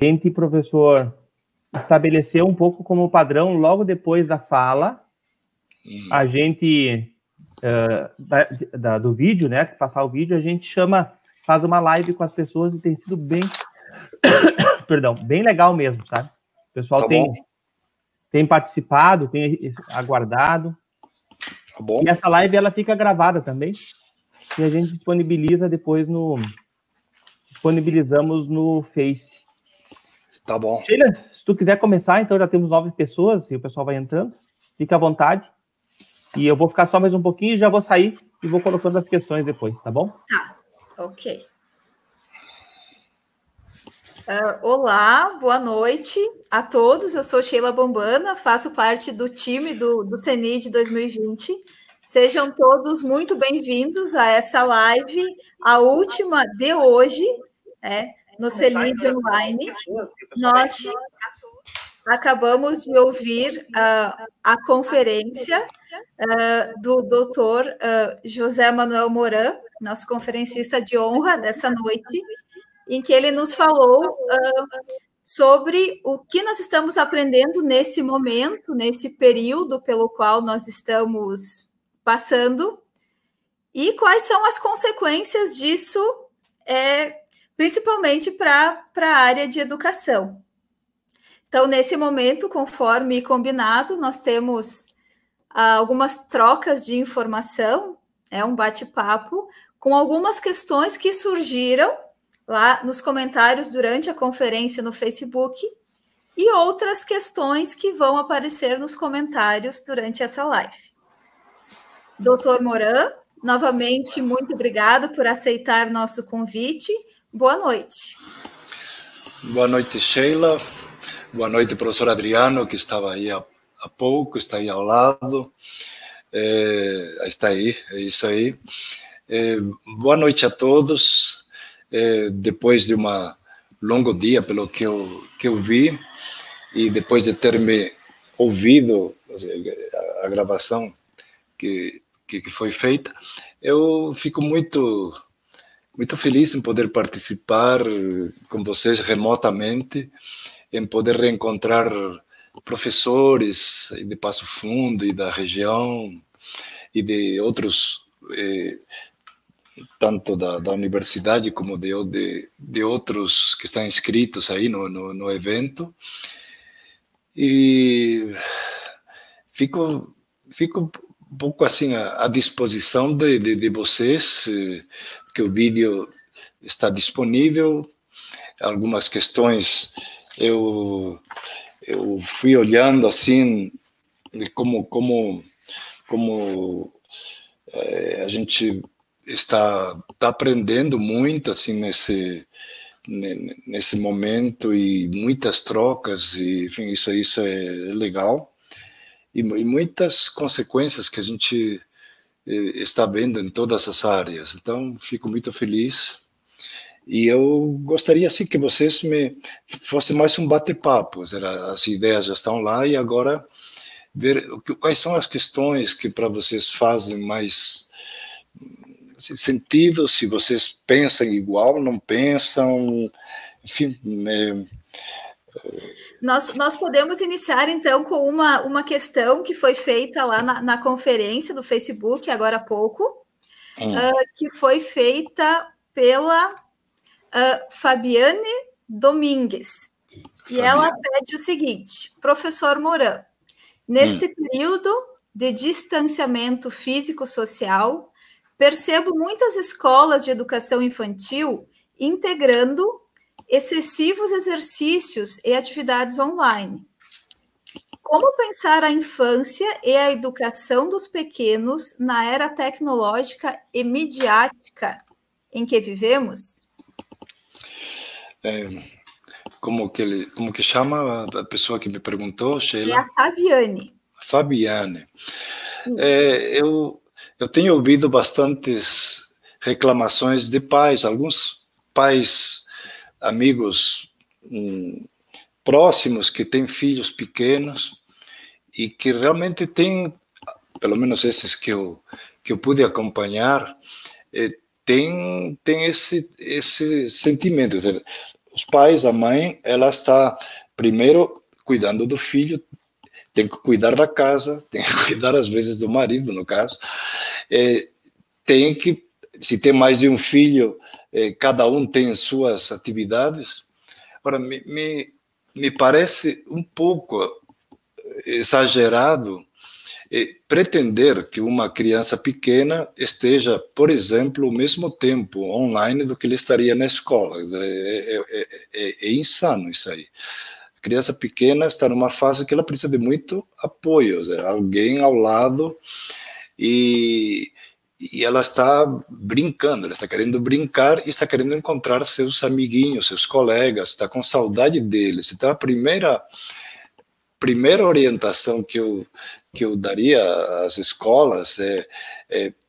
A gente, professor, estabeleceu um pouco como padrão, logo depois da fala, a gente, do vídeo, né, passar o vídeo, a gente faz uma live com as pessoas e tem sido bem, perdão, bem legal mesmo, sabe? O pessoal tem participado, tem aguardado. Tá bom. E essa live, ela fica gravada também, e a gente disponibiliza depois disponibilizamos no Face. Tá bom. Sheila, se tu quiser começar, então já temos 9 pessoas e o pessoal vai entrando. Fica à vontade. E eu vou ficar só mais um pouquinho e já vou sair e vou colocando as questões depois, tá bom? Tá, ok. Olá, boa noite a todos. Eu sou Sheila Bombana, faço parte do time do CENID 2020. Sejam todos muito bem-vindos a essa live, a última de hoje, no CENID Online. Nós acabamos de ouvir a conferência do doutor José Manuel Moran, nosso conferencista de honra dessa noite, em que ele nos falou sobre o que nós estamos aprendendo nesse momento, nesse período pelo qual nós estamos passando, e quais são as consequências disso, principalmente para a área de educação. Então, nesse momento, conforme combinado, nós temos algumas trocas de informação, um bate-papo, com algumas questões que surgiram lá nos comentários durante a conferência no Facebook e outras questões que vão aparecer nos comentários durante essa live. Doutor Moran, novamente, muito obrigado por aceitar nosso convite. Boa noite. Boa noite, Sheila. Boa noite, professor Adriano, que estava aí há pouco, está aí ao lado. Está aí, é isso aí. Boa noite a todos. Depois de um longo dia, pelo que eu vi, e depois de ter me ouvido a gravação que foi feita, eu fico muito feliz em poder participar com vocês remotamente, em poder reencontrar professores de Passo Fundo e da região e de outros, tanto da universidade como de outros que estão inscritos aí no evento. E fico um pouco assim à disposição de vocês, que o vídeo está disponível. Algumas questões eu fui olhando assim, como a gente está aprendendo muito assim nesse momento, e muitas trocas, e enfim, isso é legal, e muitas consequências que a gente está vendo em todas as áreas. Então, fico muito feliz. E eu gostaria, assim, que vocês fosse mais um bate-papo. As ideias já estão lá, e agora ver quais são as questões que para vocês fazem mais sentido, se vocês pensam igual, não pensam, enfim. Nós podemos iniciar, então, com uma questão que foi feita lá na conferência do Facebook, agora há pouco, que foi feita pela Fabiane Domingues. E ela pede o seguinte: professor Moran, neste período de distanciamento físico-social, percebo muitas escolas de educação infantil integrando excessivos exercícios e atividades online. Como pensar a infância e a educação dos pequenos na era tecnológica e midiática em que vivemos? Como que chama a pessoa que me perguntou, Sheila? É a Fabiane. Fabiane. Eu tenho ouvido bastantes reclamações de pais, alguns pais, amigos próximos que têm filhos pequenos e que realmente têm, pelo menos esses que eu pude acompanhar, tem esse sentimento. Quer dizer, os pais, a mãe, ela está primeiro cuidando do filho, tem que cuidar da casa, tem que cuidar às vezes do marido, no caso, tem que, se tem mais de um filho, cada um tem suas atividades. Agora, me parece um pouco exagerado pretender que uma criança pequena esteja, por exemplo, ao mesmo tempo online do que ele estaria na escola. É insano isso aí. A criança pequena está numa fase que ela precisa de muito apoio, alguém ao lado, e ela está brincando, ela está querendo brincar e está querendo encontrar seus amiguinhos, seus colegas, está com saudade deles. Então, a primeira orientação que eu daria às escolas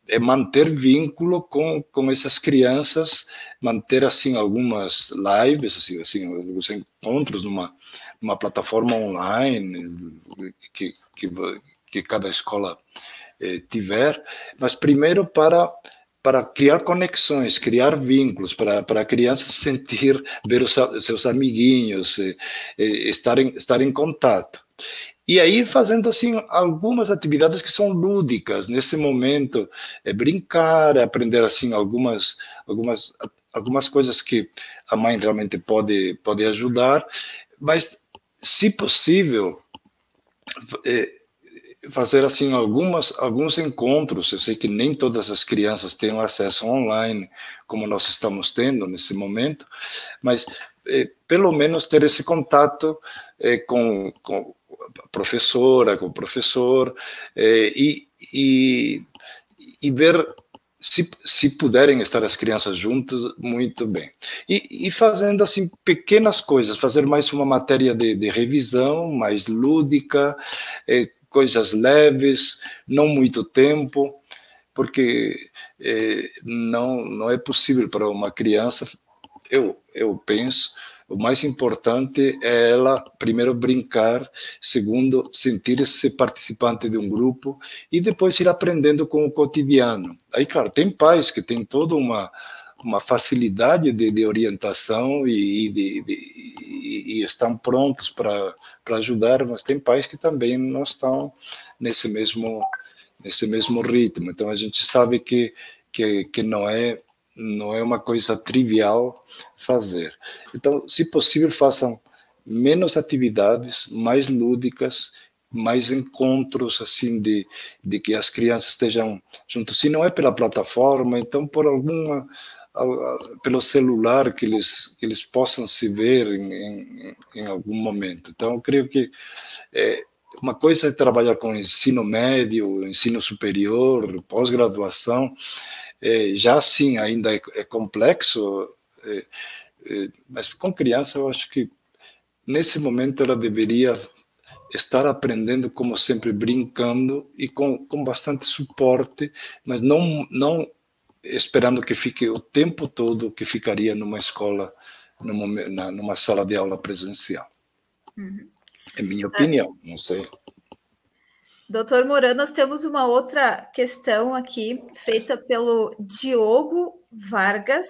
é manter vínculo com essas crianças, manter assim algumas lives, assim alguns encontros numa plataforma online que cada escola tiver, mas primeiro para criar conexões, criar vínculos, para a criança sentir, ver os seus amiguinhos, estar em contato. E aí fazendo assim algumas atividades que são lúdicas nesse momento, brincar, aprender assim algumas coisas que a mãe realmente pode ajudar, mas se possível fazer assim alguns encontros. Eu sei que nem todas as crianças têm acesso online como nós estamos tendo nesse momento, mas pelo menos ter esse contato com a professora, com o professor, e ver se puderem estar as crianças juntas, muito bem. E fazendo assim pequenas coisas, fazer mais uma matéria de revisão, mais lúdica, coisas leves, não muito tempo, porque não é possível para uma criança, eu penso, o mais importante é ela, primeiro, brincar, segundo, sentir-se participante de um grupo e depois ir aprendendo com o cotidiano. Aí, claro, tem pais que têm toda uma facilidade de orientação e estão prontos para ajudar, mas tem pais que também não estão nesse mesmo ritmo. Então, a gente sabe que não é uma coisa trivial fazer. Então, se possível, façam menos atividades, mais lúdicas, mais encontros, assim, de que as crianças estejam juntos. Se não é pela plataforma, então pelo celular, que eles possam se ver em algum momento. Então, eu creio que uma coisa é trabalhar com ensino médio, ensino superior, pós-graduação, já assim ainda é complexo, mas com criança eu acho que nesse momento ela deveria estar aprendendo, como sempre, brincando e com bastante suporte, mas não esperando que fique o tempo todo que ficaria numa escola, numa sala de aula presencial. Uhum. É minha opinião, não sei. Doutor Moran, nós temos uma outra questão aqui, feita pelo Diogo Vargas.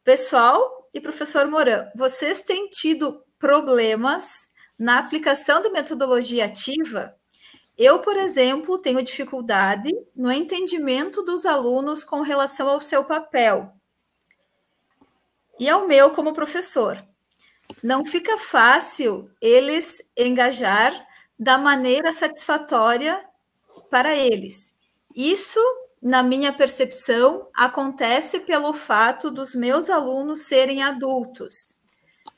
Pessoal e professor Moran, vocês têm tido problemas na aplicação da metodologia ativa? Eu, por exemplo, tenho dificuldade no entendimento dos alunos com relação ao seu papel e ao meu como professor. Não fica fácil eles engajar da maneira satisfatória para eles. Isso, na minha percepção, acontece pelo fato dos meus alunos serem adultos.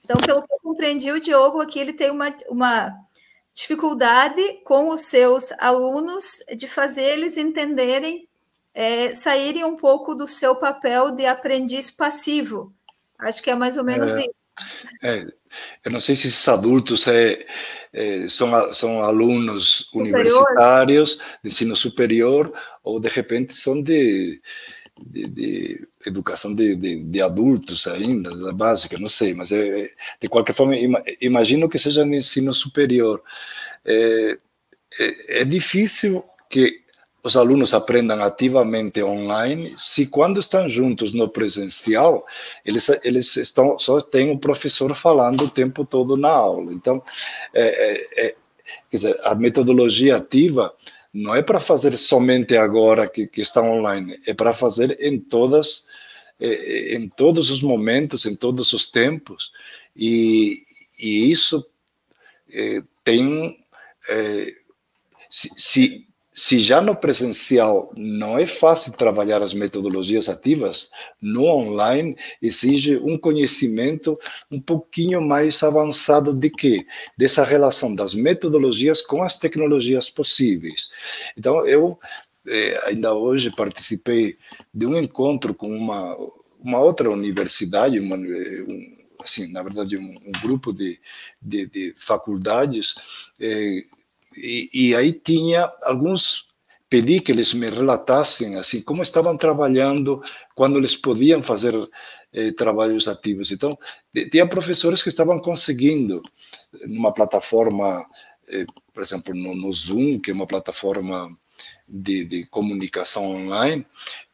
Então, pelo que eu compreendi, o Diogo aqui ele tem uma dificuldade com os seus alunos de fazer eles entenderem, saírem um pouco do seu papel de aprendiz passivo. Acho que é mais ou menos isso. Eu não sei se esses adultos são alunos universitários de ensino superior ou de repente são de educação de adultos ainda, da básica, não sei, mas de qualquer forma imagino que seja no ensino superior. É difícil que os alunos aprendam ativamente online, se quando estão juntos no presencial, só têm o professor falando o tempo todo na aula. Então, quer dizer, a metodologia ativa não é para fazer somente agora que está online, é para fazer em todos os momentos, em todos os tempos, e isso tem... Se já no presencial não é fácil trabalhar as metodologias ativas, no online exige um conhecimento um pouquinho mais avançado dessa relação das metodologias com as tecnologias possíveis. Então, eu ainda hoje participei de um encontro com uma outra universidade, assim, na verdade, um grupo de faculdades, e aí tinha alguns, pedi que eles me relatassem assim como estavam trabalhando, quando eles podiam fazer trabalhos ativos. Então, tinha professores que estavam conseguindo, numa plataforma, por exemplo, no Zoom, que é uma plataforma de comunicação online,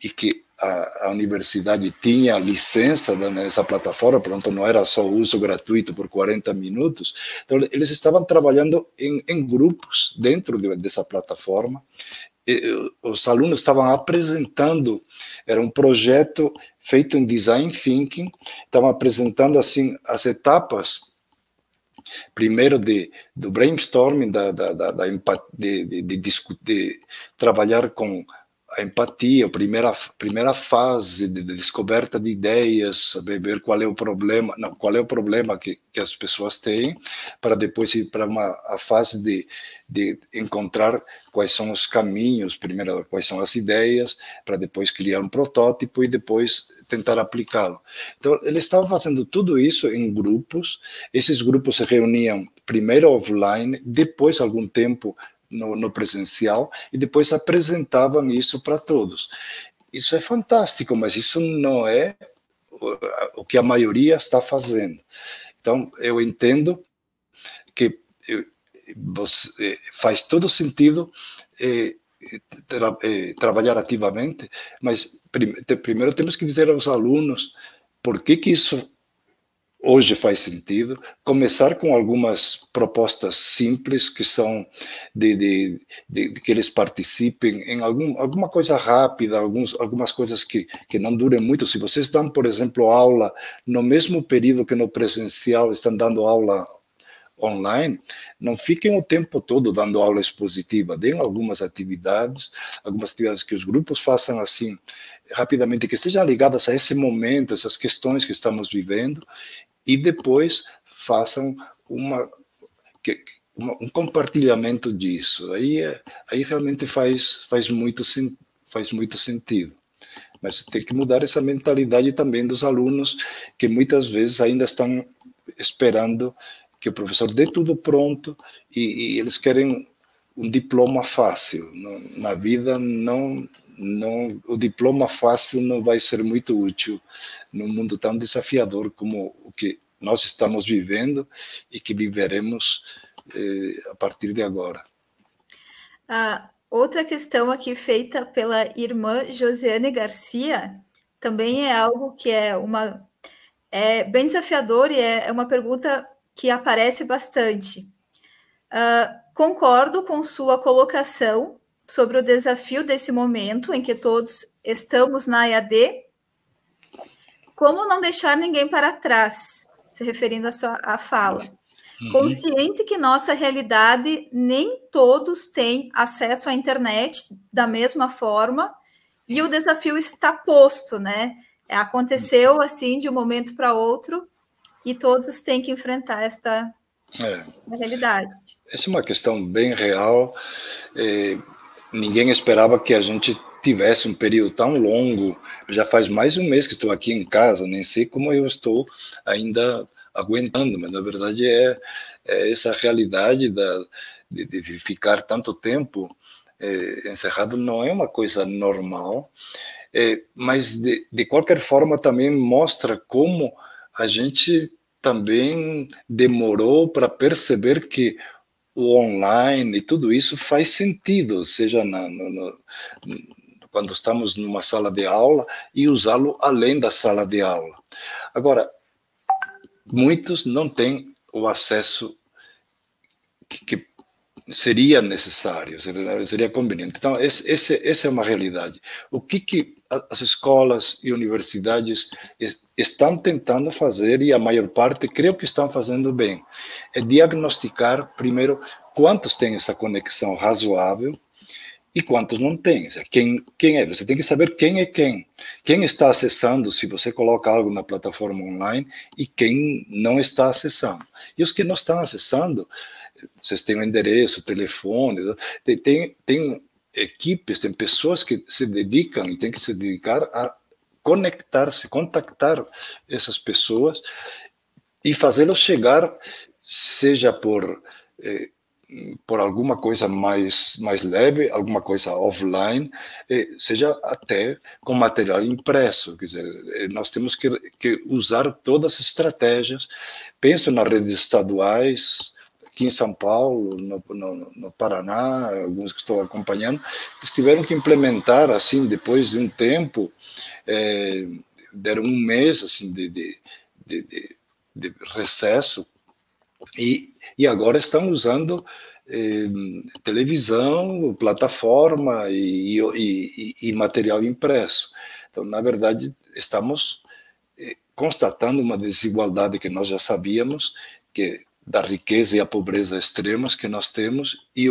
e que a universidade tinha licença nessa plataforma, portanto não era só uso gratuito por 40 minutos, então eles estavam trabalhando em grupos dentro dessa plataforma, e os alunos estavam apresentando, era um projeto feito em Design Thinking, estavam apresentando assim as etapas, primeiro do brainstorming, de trabalhar com a empatia, a primeira fase de descoberta de ideias, saber ver qual é o problema, que as pessoas têm, para depois ir para a fase de encontrar quais são os caminhos, primeiro quais são as ideias, para depois criar um protótipo e depois tentar aplicá-lo. Então, eles estavam fazendo tudo isso em grupos, esses grupos se reuniam primeiro offline, depois algum tempo no presencial, e depois apresentavam isso para todos. Isso é fantástico, mas isso não é o que a maioria está fazendo. Então, eu entendo que faz todo sentido trabalhar ativamente, mas primeiro temos que dizer aos alunos por que isso hoje faz sentido, começar com algumas propostas simples, que são de que eles participem em alguma coisa rápida, algumas coisas que não durem muito. Se vocês dão, por exemplo, aula no mesmo período que no presencial, estão dando aula online, não fiquem o tempo todo dando aula expositiva, deem algumas atividades que os grupos façam assim, rapidamente, que estejam ligadas a esse momento, essas questões que estamos vivendo, e depois façam um compartilhamento disso. Aí realmente faz muito sentido. Mas tem que mudar essa mentalidade também dos alunos, que muitas vezes ainda estão esperando que o professor dê tudo pronto, e eles querem um diploma fácil. Na vida, o diploma fácil não vai ser muito útil num mundo tão desafiador como o que nós estamos vivendo e que viveremos a partir de agora. Outra questão aqui feita pela irmã Josiane Garcia também é algo que é bem desafiador, e é uma pergunta que aparece bastante. Concordo com sua colocação sobre o desafio desse momento em que todos estamos na EAD. Como não deixar ninguém para trás? Se referindo à fala. Consciente que nossa realidade, nem todos têm acesso à internet da mesma forma, e o desafio está posto, né? Aconteceu assim de um momento para outro, e todos têm que enfrentar esta realidade. Essa é uma questão bem real. Ninguém esperava que a gente tivesse um período tão longo. Já faz mais de um mês que estou aqui em casa, nem sei como eu estou ainda aguentando, mas na verdade é essa realidade de ficar tanto tempo encerrado não é uma coisa normal, mas de qualquer forma também mostra como a gente também demorou para perceber que o online e tudo isso faz sentido, seja quando estamos numa sala de aula e usá-lo além da sala de aula. Agora, muitos não têm o acesso que seria necessário, seria conveniente. Então, essa é uma realidade. O que as escolas e universidades estão tentando fazer, e a maior parte creio que estão fazendo bem, é diagnosticar, primeiro, quantos têm essa conexão razoável e quantos não têm. Quem é? Você tem que saber quem é quem. Quem está acessando, se você coloca algo na plataforma online, e quem não está acessando. E os que não estão acessando, vocês têm o endereço, o telefone, tem equipes, tem pessoas que se dedicam e têm que se dedicar a conectar-se, contactar essas pessoas e fazê-los chegar, seja por alguma coisa mais leve, alguma coisa offline, seja até com material impresso. Quer dizer, nós temos que usar todas as estratégias. Penso nas redes estaduais, aqui em São Paulo, no Paraná, alguns que estou acompanhando, eles tiveram que implementar, assim, depois de um tempo, deram um mês assim, de recesso, e agora estão usando televisão, plataforma e material impresso. Então, na verdade, estamos constatando uma desigualdade que nós já sabíamos, que da riqueza e a pobreza extremas que nós temos, e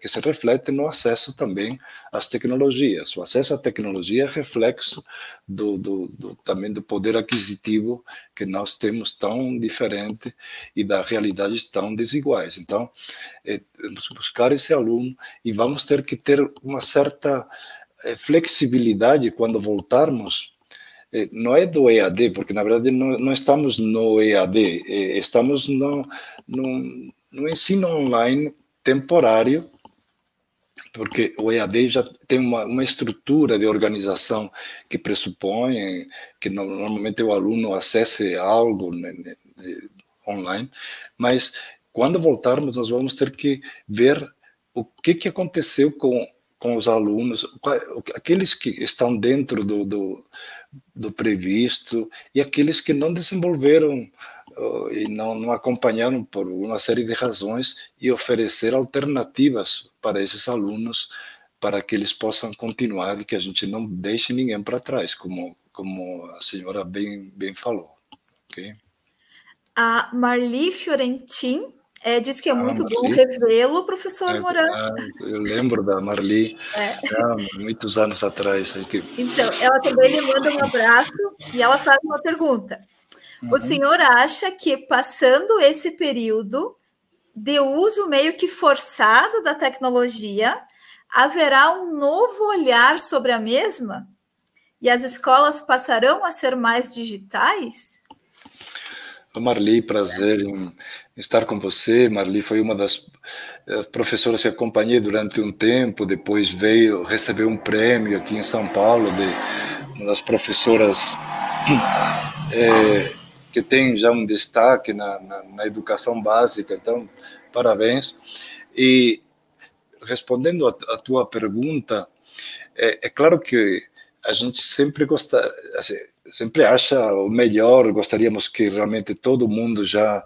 que se reflete no acesso também às tecnologias. O acesso à tecnologia é reflexo também do poder aquisitivo que nós temos tão diferente e das realidades tão desiguais. Então, vamos buscar esse aluno e vamos ter que ter uma certa flexibilidade quando voltarmos. Não é do EAD, porque na verdade não estamos no EAD, estamos no ensino online temporário, porque o EAD já tem uma estrutura de organização que pressupõe que normalmente o aluno acesse algo online, mas quando voltarmos nós vamos ter que ver o que aconteceu com os alunos, aqueles que estão dentro do previsto e aqueles que não desenvolveram e não acompanharam por uma série de razões, e oferecer alternativas para esses alunos para que eles possam continuar e que a gente não deixe ninguém para trás, como a senhora bem falou. Okay? A Marli Fiorentin diz que é muito bom revê-lo, professor Moran. Eu lembro da Marli, muitos anos atrás. Então, ela também lhe manda um abraço e ela faz uma pergunta. O senhor acha que, passando esse período de uso meio que forçado da tecnologia, haverá um novo olhar sobre a mesma? E as escolas passarão a ser mais digitais? Marli, prazer em estar com você. Marli foi uma das professoras que acompanhei durante um tempo, depois recebeu um prêmio aqui em São Paulo, de uma das professoras que tem já um destaque na educação básica, então, parabéns. E, respondendo a tua pergunta, é claro que a gente sempre sempre acha o melhor, gostaríamos que realmente todo mundo já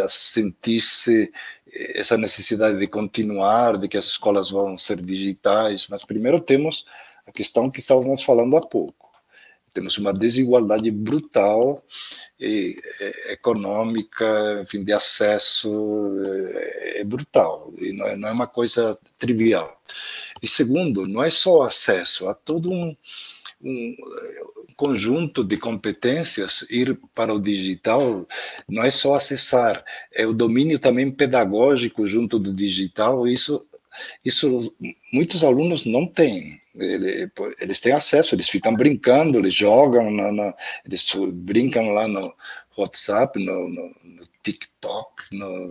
sentisse essa necessidade de continuar, de que as escolas vão ser digitais, mas primeiro temos a questão que estávamos falando há pouco. Temos uma desigualdade brutal econômica, enfim, de acesso, é brutal, e não é uma coisa trivial. E segundo, não é só acesso, há todo um conjunto de competências. Ir para o digital não é só acessar, é o domínio também pedagógico junto do digital. Isso muitos alunos não têm. Eles têm acesso, eles ficam brincando, eles jogam, eles brincam lá no WhatsApp, no TikTok,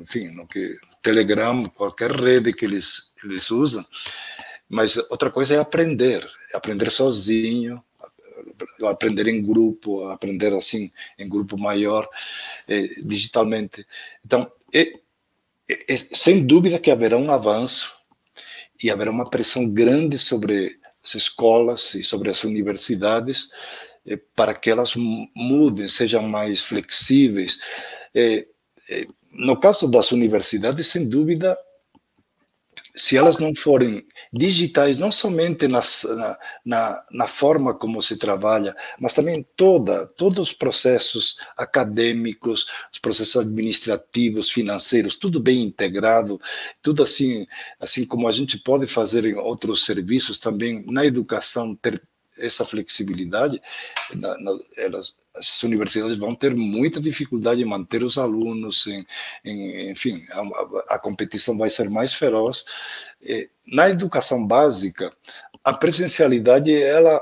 enfim, no Telegram, qualquer rede que eles usam. Mas outra coisa é aprender sozinho, aprender em grupo, aprender assim em grupo maior, digitalmente. Então, sem dúvida que haverá um avanço e haverá uma pressão grande sobre as escolas e sobre as universidades para que elas mudem, sejam mais flexíveis. No caso das universidades, sem dúvida, se elas não forem digitais, não somente na forma como se trabalha, mas também todos os processos acadêmicos, os processos administrativos, financeiros, tudo bem integrado, tudo assim como a gente pode fazer em outros serviços, também na educação ter essa flexibilidade, as universidades vão ter muita dificuldade em manter os alunos, enfim, a competição vai ser mais feroz. Na educação básica, a presencialidade, ela,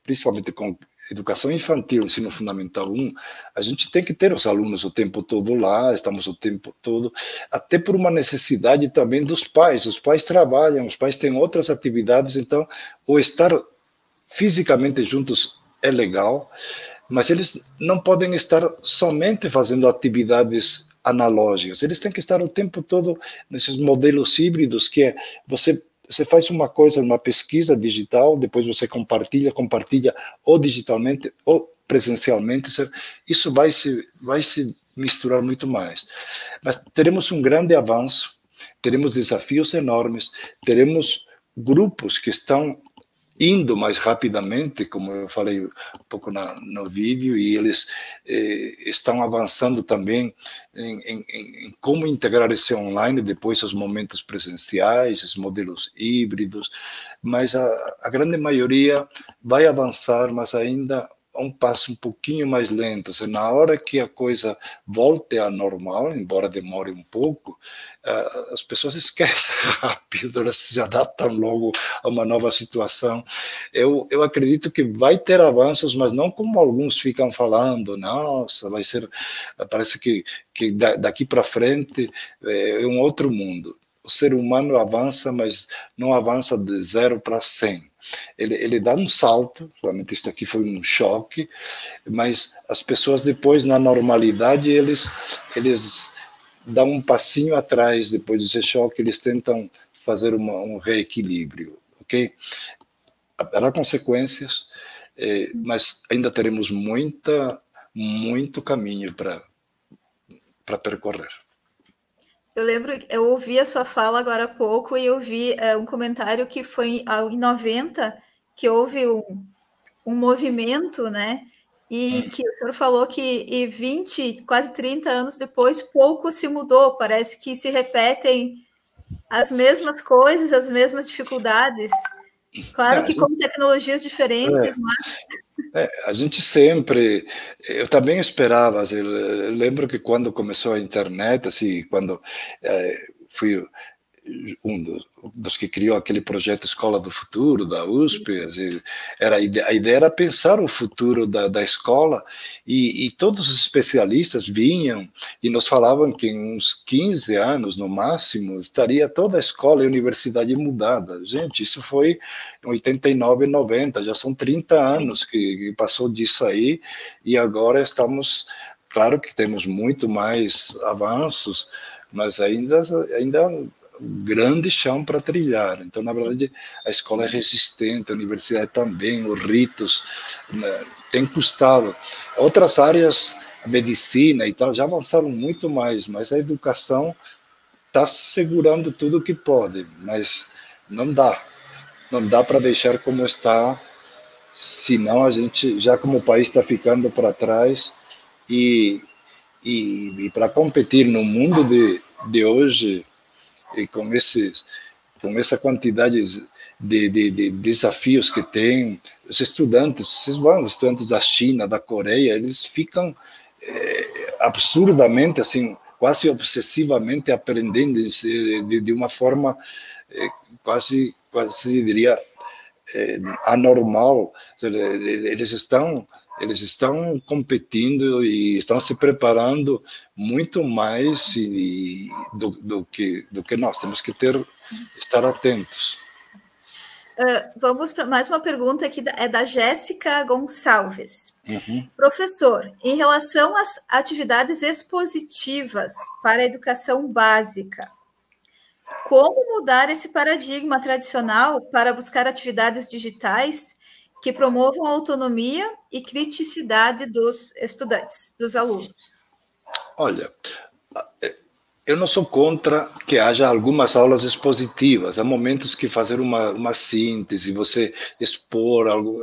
principalmente com educação infantil, ensino fundamental 1, a gente tem que ter os alunos o tempo todo lá, estamos o tempo todo, até por uma necessidade também dos pais. Os pais trabalham, os pais têm outras atividades, então o estar fisicamente juntos é legal, mas eles não podem estar somente fazendo atividades analógicas, eles têm que estar o tempo todo nesses modelos híbridos, que é você faz uma coisa, uma pesquisa digital, depois você compartilha ou digitalmente ou presencialmente, isso vai se misturar muito mais. Mas teremos um grande avanço, teremos desafios enormes, teremos grupos que estão indo mais rapidamente, como eu falei um pouco no vídeo, e eles estão avançando também em como integrar esse online depois aos momentos presenciais, os modelos híbridos, mas a grande maioria vai avançar, mas ainda um passo um pouquinho mais lento. Seja, na hora que a coisa volte ao normal, embora demore um pouco, as pessoas esquecem rápido, elas se adaptam logo a uma nova situação. Eu acredito que vai ter avanços, mas não como alguns ficam falando, nossa, vai ser, parece que daqui para frente é um outro mundo. O ser humano avança, mas não avança de 0 para 100. Ele dá um salto, realmente isso aqui foi um choque, mas as pessoas depois, na normalidade, eles dão um passinho atrás, depois desse choque, eles tentam fazer um reequilíbrio, ok? Haverá consequências, mas ainda teremos muito caminho para percorrer. Eu lembro, eu ouvi a sua fala agora há pouco e eu vi um comentário que foi em 90, que houve um movimento, né? E que o senhor falou que 20, quase 30 anos depois, pouco se mudou. Parece que se repetem as mesmas coisas, as mesmas dificuldades. Claro que com tecnologias diferentes, mas... a gente sempre... Eu também esperava, assim, eu lembro que quando começou a internet, assim, quando fui um dos que criou aquele projeto Escola do Futuro, da USP, assim, a ideia era pensar o futuro da escola, e todos os especialistas vinham e nos falavam que em uns 15 anos, no máximo, estaria toda a escola e a universidade mudada. Gente, isso foi em 89, 90, já são 30 anos que passou disso aí, e agora estamos... Claro que temos muito mais avanços, mas ainda grande chão para trilhar. Então, na verdade, a escola é resistente, a universidade também, os ritos, né, tem custado. Outras áreas, a medicina e tal, já avançaram muito mais, mas a educação está segurando tudo o que pode, mas não dá para deixar como está, senão a gente, já como o país está ficando para trás, e para competir no mundo de hoje, e com essa quantidade de desafios que tem, os estudantes da China, da Coreia, eles ficam absurdamente, assim, quase obsessivamente aprendendo de uma forma quase diria, anormal. Eles estão competindo e estão se preparando muito mais do que nós. Temos que estar atentos. Vamos para mais uma pergunta aqui, é da Jéssica Gonçalves. Uhum. Professor, em relação às atividades expositivas para a educação básica, como mudar esse paradigma tradicional para buscar atividades digitais que promovam a autonomia e criticidade dos estudantes, dos alunos? Olha, eu não sou contra que haja algumas aulas expositivas. Há momentos que fazer uma síntese, você expor algo,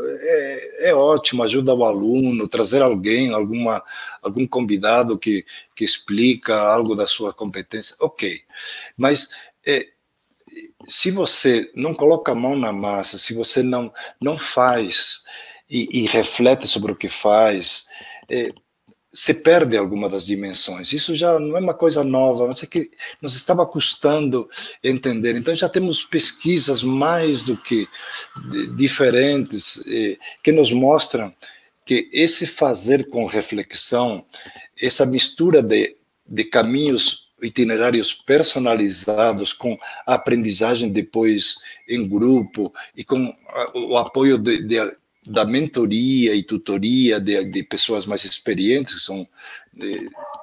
é ótimo, ajuda o aluno, trazer alguém, algum convidado que explica algo da sua competência, ok. Mas se você não coloca a mão na massa, se você não faz e reflete sobre o que faz, se perde alguma das dimensões. Isso já não é uma coisa nova, mas é que nos estava custando entender. Então já temos pesquisas mais do que diferentes que nos mostram que esse fazer com reflexão, essa mistura de caminhos itinerários personalizados com a aprendizagem depois em grupo e com o apoio da mentoria e tutoria de pessoas mais experientes, que são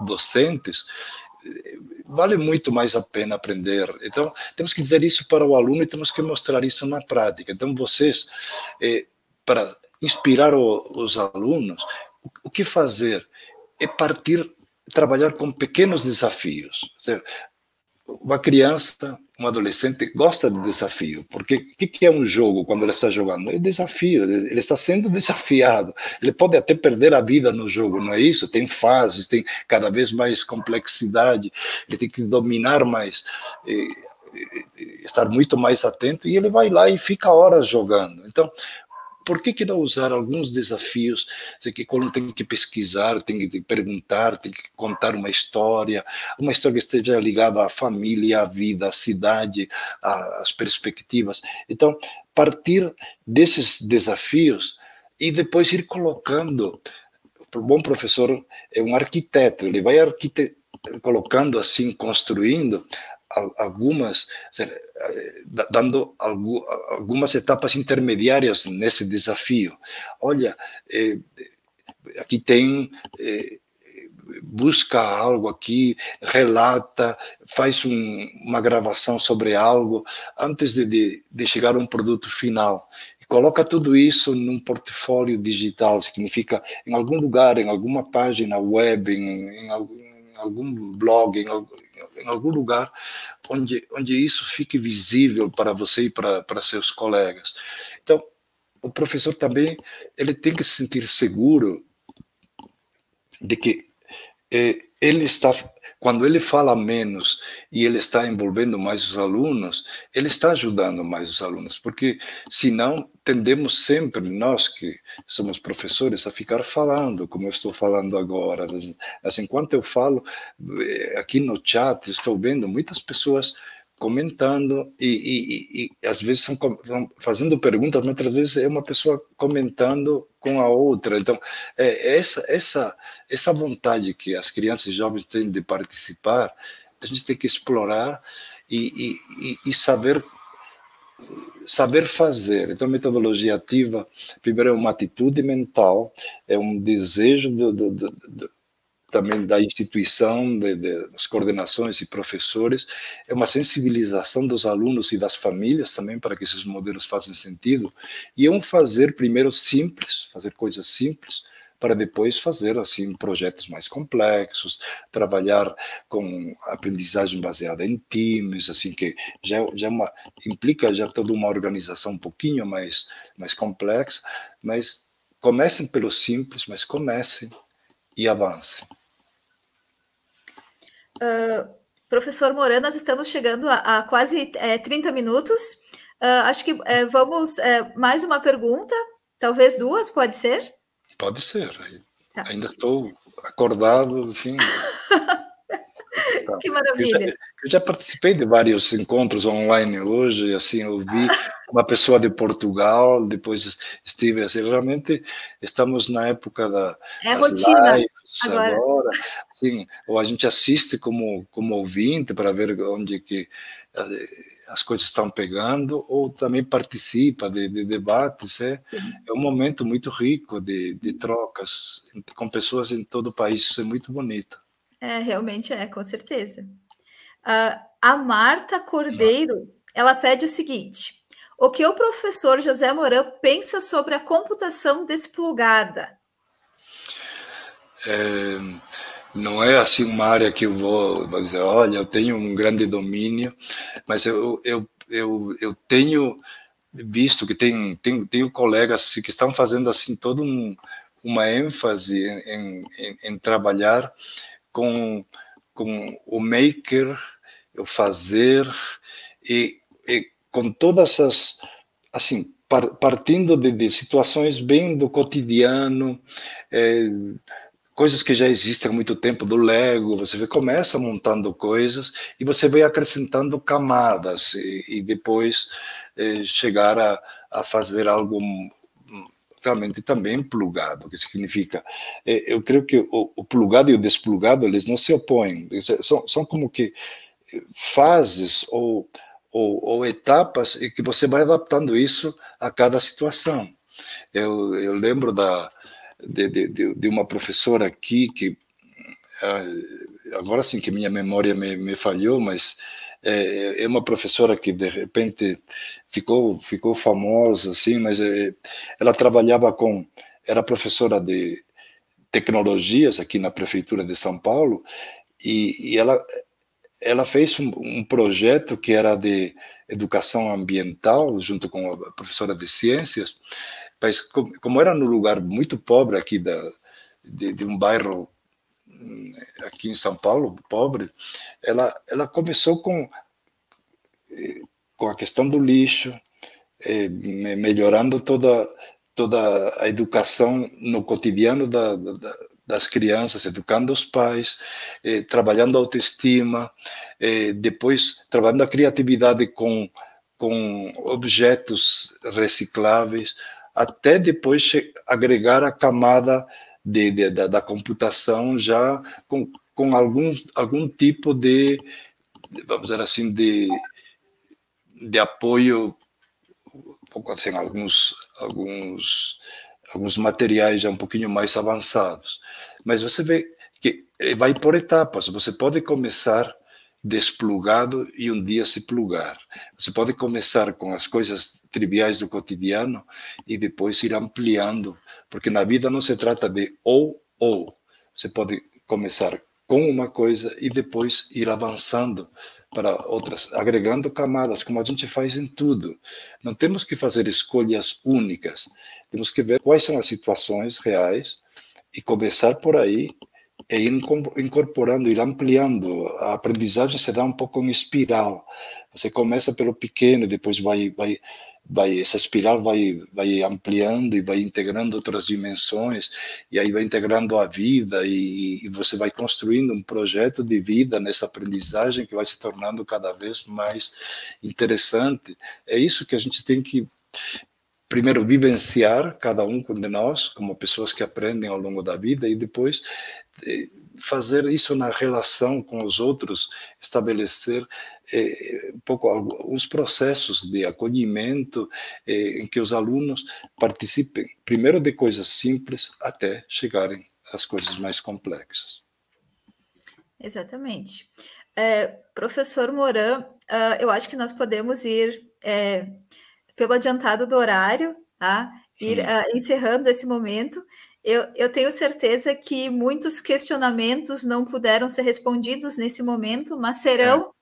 docentes, vale muito mais a pena aprender. Então, temos que dizer isso para o aluno e temos que mostrar isso na prática. Então, vocês, para inspirar os alunos, o que fazer é trabalhar com pequenos desafios. Uma criança, um adolescente gosta de desafio, porque o que é um jogo quando ele está jogando? É desafio, ele está sendo desafiado, ele pode até perder a vida no jogo, não é isso? Tem fases, tem cada vez mais complexidade, ele tem que dominar mais, estar muito mais atento, e ele vai lá e fica horas jogando. Então, por que não usar alguns desafios que quando tem que pesquisar, tem que perguntar, tem que contar uma história que esteja ligada à família, à vida, à cidade, às perspectivas. Então, partir desses desafios e depois ir colocando. O bom professor é um arquiteto, ele vai colocando assim, construindo algumas, dando algumas etapas intermediárias nesse desafio. Olha, aqui tem, busca algo aqui, relata, faz uma gravação sobre algo antes de chegar a um produto final. E coloca tudo isso num portfólio digital, significa em algum lugar, em alguma página web, em algum blog, em algum lugar onde isso fique visível para você e para seus colegas. Então, o professor também ele tem que se sentir seguro de que ele está, quando ele fala menos e ele está envolvendo mais os alunos, ele está ajudando mais os alunos, porque senão tendemos sempre, nós que somos professores, a ficar falando, como eu estou falando agora. Assim, enquanto eu falo, aqui no chat, estou vendo muitas pessoas comentando e às vezes estão fazendo perguntas, mas outras vezes é uma pessoa comentando com a outra. Então, essa vontade que as crianças e jovens têm de participar, a gente tem que explorar e saber fazer. Então, metodologia ativa, primeiro, é uma atitude mental, é um desejo também da instituição, das coordenações e professores, é uma sensibilização dos alunos e das famílias também para que esses modelos façam sentido, e é um fazer primeiro simples, fazer coisas simples, para depois fazer assim projetos mais complexos, trabalhar com aprendizagem baseada em times, assim que implica já toda uma organização um pouquinho mais complexa, mas comecem pelo simples, mas comecem e avancem. Professor Moran, nós estamos chegando a quase 30 minutos. Acho que vamos mais uma pergunta, talvez duas, pode ser? Pode ser. Tá. Ainda estou acordado, enfim. Que maravilha. Eu já participei de vários encontros online hoje, assim, eu vi uma pessoa de Portugal, depois estive assim, realmente estamos na época das rotina lives agora, assim, ou a gente assiste como ouvinte para ver onde que as coisas estão pegando, ou também participa de debates. É um momento muito rico de trocas com pessoas em todo o país. Isso é muito bonito. Realmente com certeza. A Marta Cordeiro, ela pede o seguinte: o que o professor José Moran pensa sobre a computação desplugada? Não é assim uma área que eu vou dizer, olha, eu tenho um grande domínio, mas eu tenho visto que tenho colegas assim, que estão fazendo assim toda uma ênfase em trabalhar com o maker, o fazer, e com todas as, assim, partindo de situações bem do cotidiano, coisas que já existem há muito tempo, do Lego, você começa montando coisas e você vai acrescentando camadas e depois chegar a fazer algo realmente também plugado, que significa, eu creio que o plugado e o desplugado, eles não se opõem, são como que fases ou etapas e que você vai adaptando isso a cada situação. Eu lembro de uma professora aqui que agora sim que minha memória me falhou, mas é uma professora que de repente ficou famosa assim, mas ela trabalhava era professora de tecnologias aqui na prefeitura de São Paulo e ela fez um projeto que era de educação ambiental junto com a professora de ciências, mas como era num lugar muito pobre aqui de um bairro aqui em São Paulo, pobre, ela começou com a questão do lixo, melhorando toda a educação no cotidiano das crianças, educando os pais, trabalhando a autoestima, depois trabalhando a criatividade com objetos recicláveis, até depois agregar a camada da computação já com algum tipo de, vamos dizer assim, de apoio, assim, alguns materiais já um pouquinho mais avançados. Mas você vê que vai por etapas. Você pode começar desplugado e um dia se plugar. Você pode começar com as coisas triviais do cotidiano e depois ir ampliando, porque na vida não se trata de ou. Você pode começar com uma coisa e depois ir avançando para outras, agregando camadas, como a gente faz em tudo. Não temos que fazer escolhas únicas, temos que ver quais são as situações reais e começar por aí e ir incorporando, ir ampliando. A aprendizagem se dá um pouco em espiral. Você começa pelo pequeno, depois essa espiral vai ampliando e vai integrando outras dimensões, e aí vai integrando a vida, e você vai construindo um projeto de vida nessa aprendizagem que vai se tornando cada vez mais interessante. É isso que a gente tem que primeiro vivenciar, cada um de nós, como pessoas que aprendem ao longo da vida, e depois fazer isso na relação com os outros, estabelecer um pouco alguns processos de acolhimento em que os alunos participem, primeiro de coisas simples até chegarem às coisas mais complexas. Exatamente. Professor Moran, eu acho que nós podemos ir pelo adiantado do horário, tá? Ir encerrando esse momento. Eu tenho certeza que muitos questionamentos não puderam ser respondidos nesse momento, mas serão.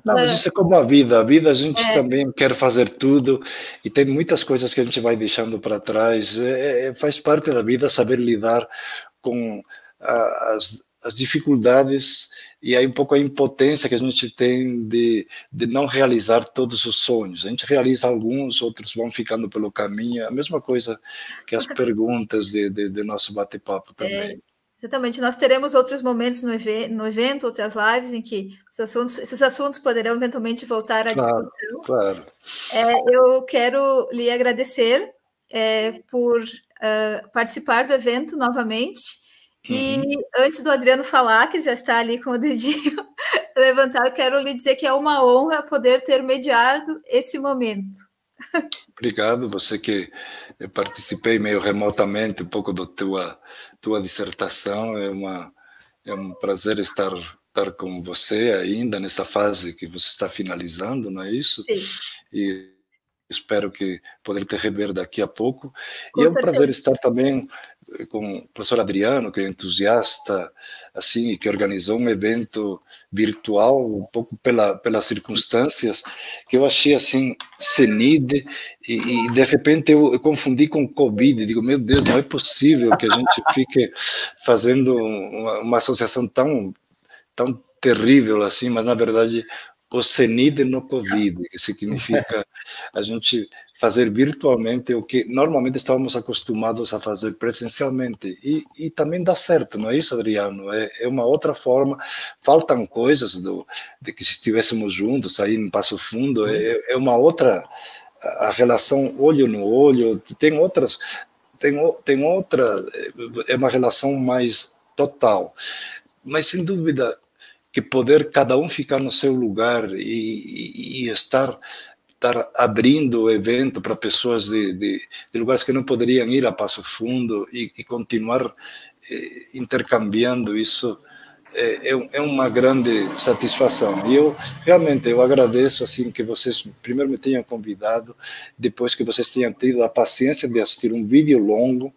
Não, mas isso é como a vida. A vida a gente também quer fazer tudo e tem muitas coisas que a gente vai deixando para trás. Faz parte da vida saber lidar com as dificuldades e aí um pouco a impotência que a gente tem de não realizar todos os sonhos. A gente realiza alguns, outros vão ficando pelo caminho. A mesma coisa que as perguntas de nosso bate-papo também. Exatamente. Nós teremos outros momentos no evento, outras lives em que esses assuntos poderão eventualmente voltar à discussão. Claro. Eu quero lhe agradecer por participar do evento novamente E antes do Adriano falar, que ele já está ali com o dedinho levantado, quero lhe dizer que é uma honra poder ter mediado esse momento. Obrigado, você que eu participei meio remotamente um pouco da tua dissertação, é um prazer estar com você ainda nessa fase que você está finalizando, não é isso? Sim. E espero que poder te rever daqui a pouco. Com e é um certeza. prazer estar também com o professor Adriano, que é entusiasta, assim, e que organizou um evento virtual, um pouco pelas circunstâncias, que eu achei, assim, CENID, e de repente eu confundi com Covid, digo, meu Deus, não é possível que a gente fique fazendo uma associação tão terrível assim, mas na verdade o CENID no Covid, que significa a gente fazer virtualmente o que normalmente estávamos acostumados a fazer presencialmente, e também dá certo, não é isso, Adriano? É uma outra forma, faltam coisas de que se estivéssemos juntos aí em Passo Fundo, é uma outra, a relação olho no olho, tem outra, é uma relação mais total, mas sem dúvida que poder cada um ficar no seu lugar e estar abrindo o evento para pessoas de lugares que não poderiam ir a Passo Fundo e continuar intercambiando isso é uma grande satisfação. E eu realmente agradeço assim que vocês primeiro me tenham convidado, depois que vocês tenham tido a paciência de assistir um vídeo longo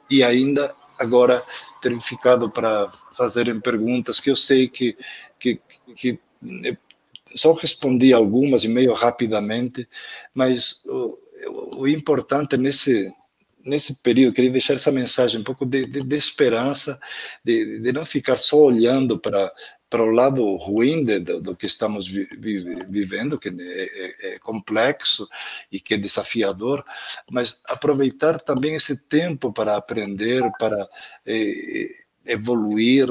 e ainda agora terem ficado para fazerem perguntas que eu sei que só respondi algumas e meio rapidamente, mas o importante nesse período, queria deixar essa mensagem um pouco de esperança, de não ficar só olhando para o lado ruim do que estamos vivendo, que é complexo e que é desafiador, mas aproveitar também esse tempo para aprender, para evoluir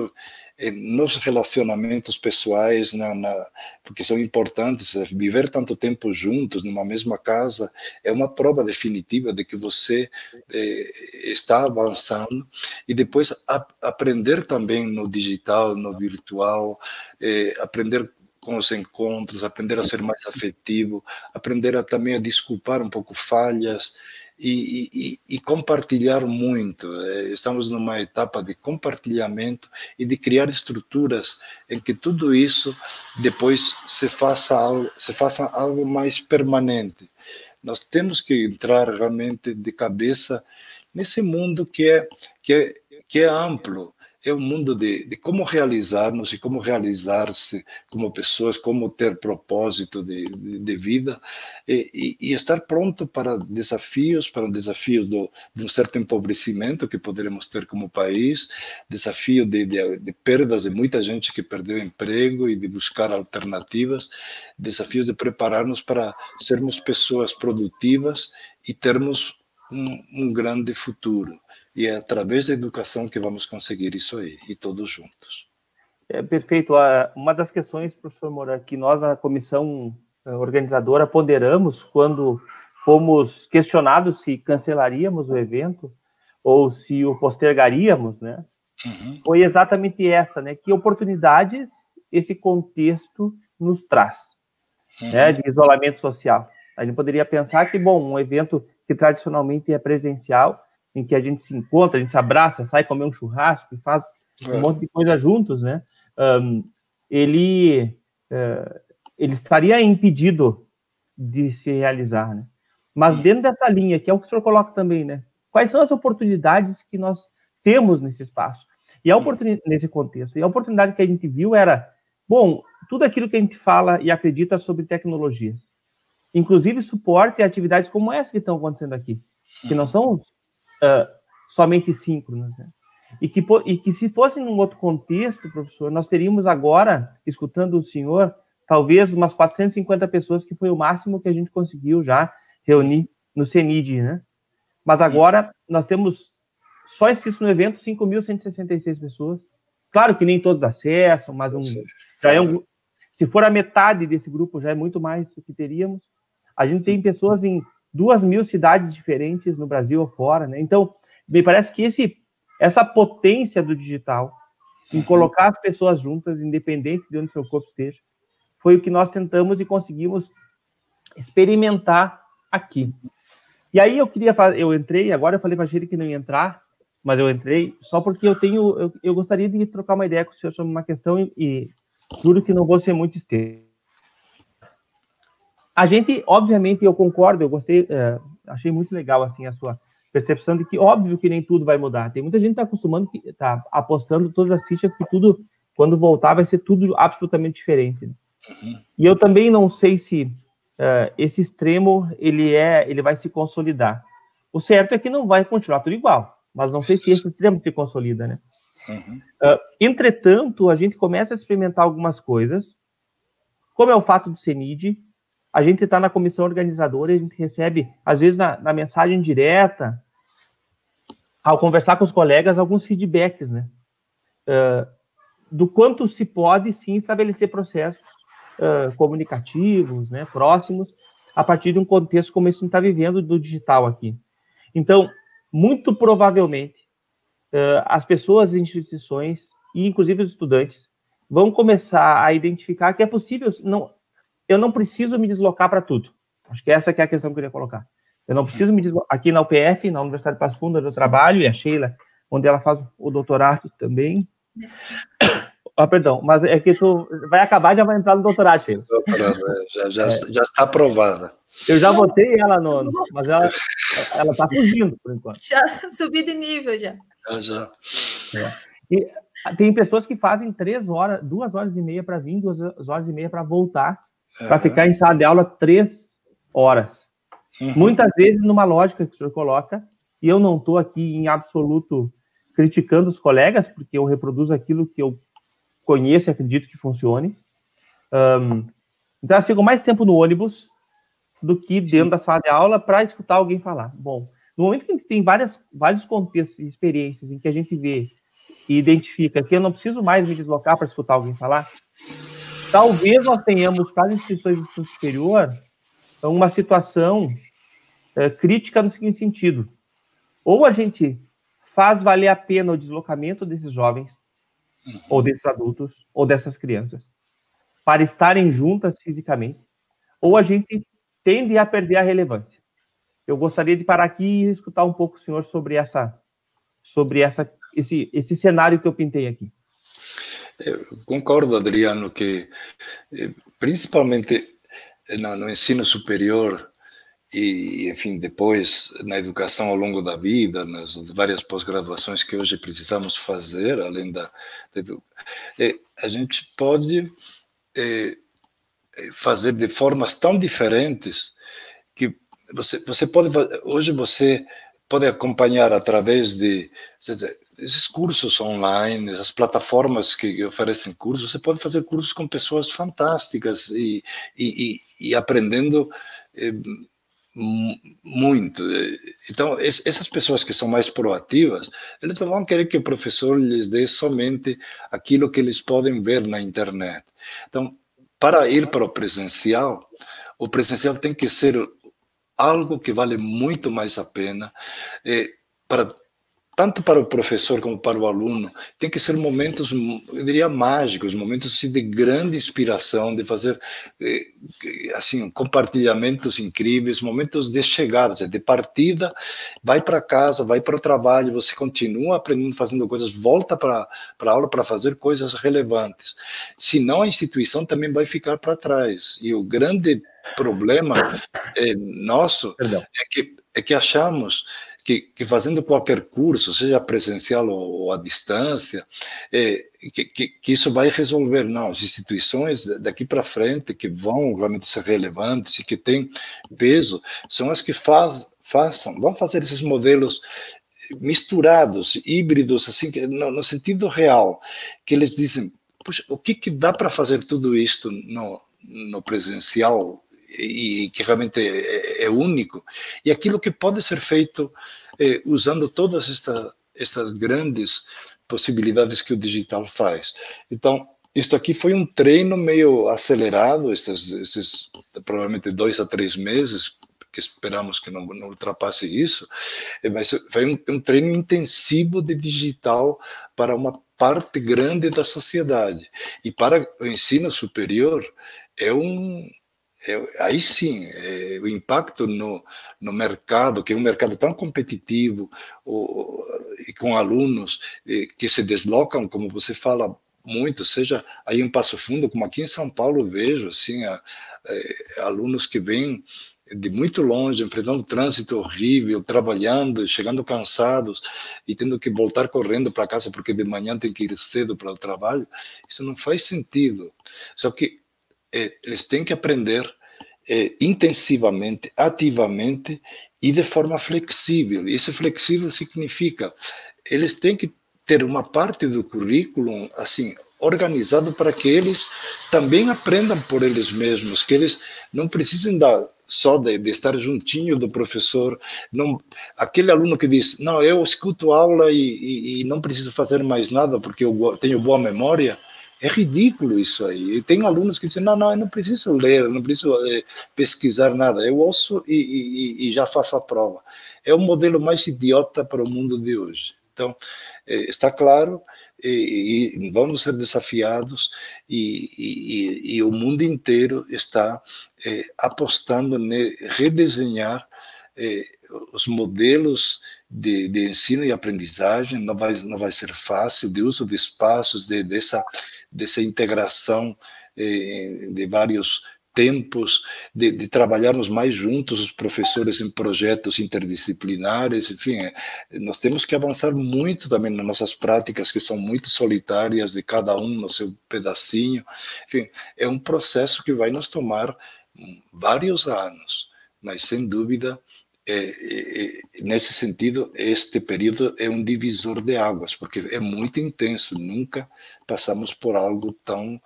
nos relacionamentos pessoais, porque são importantes. Viver tanto tempo juntos numa mesma casa é uma prova definitiva de que você está avançando, e depois aprender também no digital, no virtual, aprender com os encontros, aprender a ser mais afetivo, aprender também a desculpar um pouco falhas, e compartilhar muito. Estamos numa etapa de compartilhamento e de criar estruturas em que tudo isso depois se faça algo mais permanente. Nós temos que entrar realmente de cabeça nesse mundo que é amplo. É um mundo de como realizar-nos e como realizar-se como pessoas, como ter propósito de vida, e estar pronto para desafios de um certo empobrecimento que poderemos ter como país, desafio de perdas de muita gente que perdeu emprego e de buscar alternativas, desafios de preparar-nos para sermos pessoas produtivas e termos um grande futuro. E é através da educação que vamos conseguir isso aí, e todos juntos. Perfeito. Uma das questões, professor Moura, que nós, na comissão organizadora, ponderamos quando fomos questionados se cancelaríamos o evento ou se o postergaríamos, né? Foi exatamente essa, né? Que oportunidades esse contexto nos traz, né? De isolamento social. A gente poderia pensar que, bom, um evento que tradicionalmente é presencial, em que a gente se encontra, a gente se abraça, sai comer um churrasco e faz um monte de coisa juntos, né? Ele estaria impedido de se realizar, né? Mas dentro dessa linha, que é o que o senhor coloca também, né? Quais são as oportunidades que nós temos nesse espaço? E nesse contexto. E a oportunidade que a gente viu era, bom, tudo aquilo que a gente fala e acredita sobre tecnologias, inclusive suporte a atividades como essa que estão acontecendo aqui, que não são somente síncronas, né? E que se fosse num outro contexto, professor, nós teríamos agora, escutando o senhor, talvez umas 450 pessoas, que foi o máximo que a gente conseguiu já reunir no CENID, né? Mas agora nós temos só inscritos no evento 5.166 pessoas. Claro que nem todos acessam, mas se for a metade desse grupo, já é muito mais do que teríamos. A gente tem pessoas em 2.000 cidades diferentes no Brasil ou fora, né? Então, me parece que essa potência do digital, em colocar as pessoas juntas, independente de onde o seu corpo esteja, foi o que nós tentamos e conseguimos experimentar aqui. E aí eu entrei, agora eu falei para a Sheila que não ia entrar, mas eu entrei só porque eu gostaria de trocar uma ideia com o senhor sobre uma questão e juro que não vou ser muito extenso. A gente, obviamente, eu concordo, eu gostei, achei muito legal, assim, a sua percepção de que, óbvio que nem tudo vai mudar. Tem muita gente que está apostando todas as fichas que tudo, quando voltar, vai ser tudo absolutamente diferente. E eu também não sei se esse extremo, ele vai se consolidar. O certo é que não vai continuar tudo igual, mas não sei se esse extremo se consolida, né? Entretanto, a gente começa a experimentar algumas coisas, como é o fato do CENID. A gente está na comissão organizadora e a gente recebe, às vezes, na mensagem direta, ao conversar com os colegas, alguns feedbacks, né? Do quanto se pode, sim, estabelecer processos comunicativos, né, próximos, a partir de um contexto como esse que a gente está vivendo do digital aqui. Então, muito provavelmente, as pessoas, as instituições, e inclusive os estudantes, vão começar a identificar que é possível... Eu não preciso me deslocar para tudo. Acho que essa que é a questão que eu queria colocar. Eu não preciso me deslocar. Aqui na UPF, na Universidade de Passo Fundo, onde eu trabalho, e a Sheila, onde ela faz o doutorado também. Perdão, mas é que tu vai acabar e já vai entrar no doutorado, Sheila. Doutorado, já está aprovada. Eu já botei ela mas ela está fugindo, por enquanto. Já subi de nível, já. Já. E tem pessoas que fazem 2 horas e meia para vir, 2 horas e meia para voltar, para ficar em sala de aula 3 horas. Muitas vezes numa lógica que o senhor coloca, e eu não estou aqui em absoluto criticando os colegas, porque eu reproduzo aquilo que eu conheço e acredito que funcione. Então, eu fico mais tempo no ônibus do que dentro da sala de aula para escutar alguém falar. Bom, no momento que a gente tem vários contextos e experiências em que a gente vê e identifica que eu não preciso mais me deslocar para escutar alguém falar, talvez nós tenhamos, para as instituições do ensino superior, uma situação crítica no seguinte sentido. Ou a gente faz valer a pena o deslocamento desses jovens, ou desses adultos, ou dessas crianças, para estarem juntas fisicamente, ou a gente tende a perder a relevância. Eu gostaria de parar aqui e escutar um pouco o senhor sobre esse cenário que eu pintei aqui. Eu concordo, Adriano, que principalmente no ensino superior e, enfim, depois na educação ao longo da vida, nas várias pós-graduações que hoje precisamos fazer, além a gente pode fazer de formas tão diferentes que você pode, hoje você pode acompanhar através de esses cursos online, essas plataformas que oferecem cursos. Você pode fazer cursos com pessoas fantásticas e aprendendo muito. Então, essas pessoas que são mais proativas, eles não vão querer que o professor lhes dê somente aquilo que eles podem ver na internet. Então, para ir para o presencial tem que ser algo que vale muito mais a pena, tanto para o professor como para o aluno. Tem que ser momentos, eu diria, mágicos, momentos assim, de grande inspiração, de fazer assim, compartilhamentos incríveis, momentos de chegada, de partida, vai para casa, vai para o trabalho, você continua aprendendo, fazendo coisas, volta para a aula para fazer coisas relevantes. Senão a instituição também vai ficar para trás. E o grande problema nosso é que achamos que fazendo qualquer curso, seja presencial ou à distância, que isso vai resolver. Não, as instituições daqui para frente, que vão realmente ser relevantes e que têm peso, são as que vão fazer esses modelos misturados, híbridos, assim, no sentido real, que eles dizem, puxa, o que dá para fazer tudo isto no presencial, e que realmente é único, e aquilo que pode ser feito usando todas essas grandes possibilidades que o digital faz. Então, isto aqui foi um treino meio acelerado, esses provavelmente 2 a 3 meses, que esperamos que não ultrapasse isso, mas vai um treino intensivo de digital para uma parte grande da sociedade. E para o ensino superior, aí sim, o impacto no mercado, que é um mercado tão competitivo, e com alunos que se deslocam, como você fala muito, seja aí em Passo Fundo, como aqui em São Paulo, vejo assim, alunos que vêm de muito longe, enfrentando trânsito horrível, trabalhando, chegando cansados e tendo que voltar correndo para casa porque de manhã tem que ir cedo para o trabalho. Isso não faz sentido. Só que eles têm que aprender intensivamente, ativamente e de forma flexível. E esse flexível significa eles têm que ter uma parte do currículo assim organizado para que eles também aprendam por eles mesmos, que eles não precisem só de estar juntinho do professor. Não, aquele aluno que diz, não, eu escuto aula e não preciso fazer mais nada porque eu tenho boa memória, é ridículo isso aí. E tem alunos que dizem, não, eu não preciso ler, não preciso pesquisar nada, eu ouço e já faço a prova. É o modelo mais idiota para o mundo de hoje. Então, está claro, e vamos ser desafiados, e o mundo inteiro está apostando em redesenhar os modelos de ensino e aprendizagem. Não vai ser fácil, de uso de espaços, dessa integração de vários tempos, de trabalharmos mais juntos, os professores, em projetos interdisciplinares. Enfim, nós temos que avançar muito também nas nossas práticas, que são muito solitárias, de cada um no seu pedacinho. Enfim, é um processo que vai nos tomar vários anos, mas, sem dúvida, nesse sentido, este período é um divisor de águas, porque é muito intenso, nunca passamos por algo tão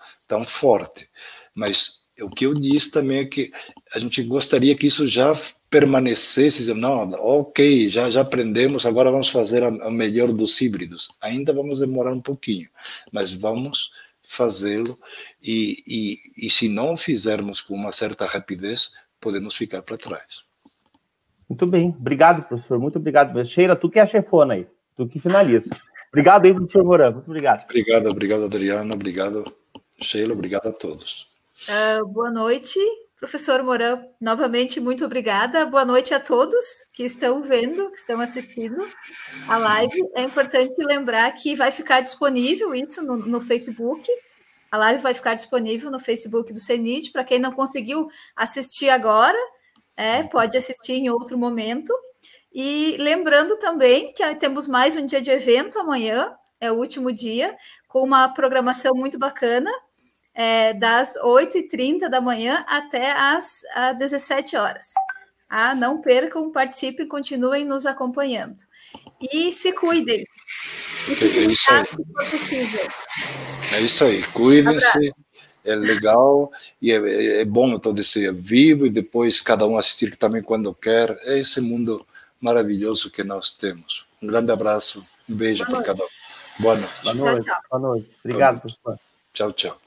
forte. Mas o que eu disse também é que a gente gostaria que isso já permanecesse, não, ok, já aprendemos, agora vamos fazer a melhor dos híbridos. Ainda vamos demorar um pouquinho, mas vamos fazê-lo, e se não fizermos com uma certa rapidez, podemos ficar para trás. Muito bem, obrigado, professor, muito obrigado. Sheila, tu que é a chefona aí, tu que finaliza. Obrigado aí, professor Moran, muito obrigado. Obrigado, Adriano, obrigado, Sheila, obrigado a todos. Boa noite, professor Moran, novamente muito obrigada. Boa noite a todos que estão vendo, que estão assistindo a live. É importante lembrar que vai ficar disponível isso no Facebook. A live vai ficar disponível no Facebook do CENID. Para quem não conseguiu assistir agora, pode assistir em outro momento. E lembrando também que temos mais um dia de evento amanhã, é o último dia, com uma programação muito bacana, das 8h30 da manhã até às 17 horas. Não percam, participem, continuem nos acompanhando. E se cuidem. É isso aí, cuidem-se, é legal, e é bom todo esse vivo, e depois cada um assistir também quando quer. É esse mundo maravilhoso que nós temos. Um grande abraço, um beijo para cada um. Boa noite. Boa noite. Obrigado, professor. Tchau, tchau.